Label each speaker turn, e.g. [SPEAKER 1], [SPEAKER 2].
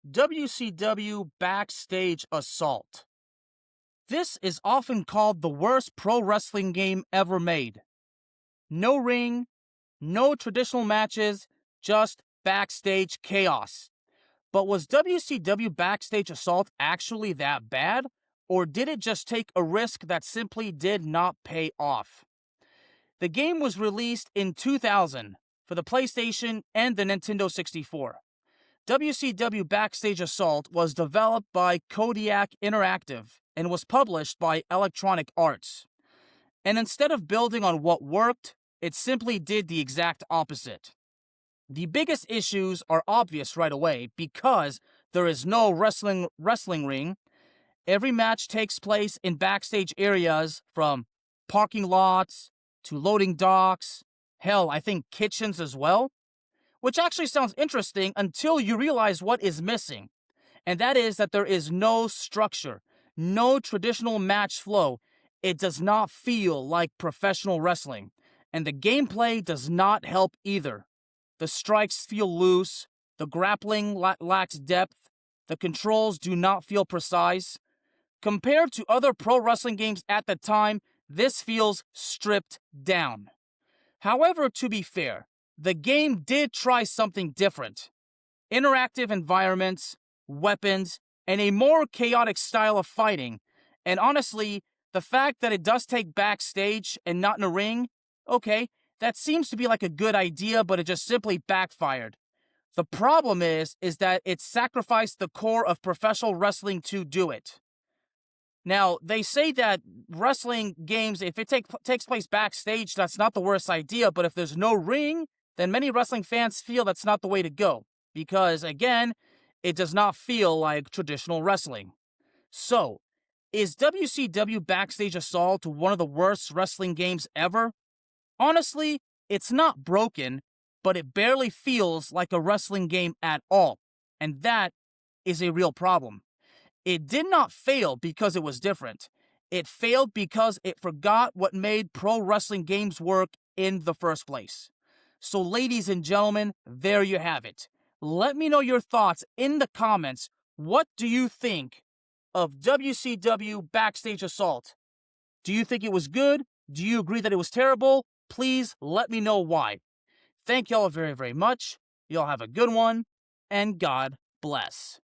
[SPEAKER 1] WCW Backstage Assault. This is often called the worst pro wrestling game ever made. No ring, no traditional matches, just backstage chaos. But was WCW Backstage Assault actually that bad? Or did it just take a risk that simply did not pay off? The game was released in 2000 for the PlayStation and the Nintendo 64. WCW Backstage Assault was developed by Kodiak Interactive and was published by Electronic Arts. And instead of building on what worked, it simply did the exact opposite. The biggest issues are obvious right away because there is no wrestling ring. Every match takes place in backstage areas from parking lots to loading docks, hell, I think kitchens as well. Which actually sounds interesting until you realize what is missing. And that is that there is no structure, no traditional match flow. It does not feel like professional wrestling. And the gameplay does not help either. The strikes feel loose, the grappling lacks depth, the controls do not feel precise. Compared to other pro wrestling games at the time, this feels stripped down. However, to be fair, the game did try something different. Interactive environments, weapons, and a more chaotic style of fighting. And honestly, the fact that it does take backstage and not in a ring, okay, that seems to be like a good idea, but it just simply backfired. The problem is that it sacrificed the core of professional wrestling to do it. Now, they say that wrestling games, if it takes place backstage, that's not the worst idea, but if there's no ring, then many wrestling fans feel that's not the way to go. Because, again, it does not feel like traditional wrestling. So, is WCW Backstage Assault one of the worst wrestling games ever? Honestly, it's not broken, but it barely feels like a wrestling game at all. And that is a real problem. It did not fail because it was different. It failed because it forgot what made pro wrestling games work in the first place. So, ladies and gentlemen, there you have it. Let me know your thoughts in the comments. What do you think of WCW Backstage Assault? Do you think it was good? Do you agree that it was terrible? Please let me know why. Thank y'all very, very much. Y'all have a good one, and God bless.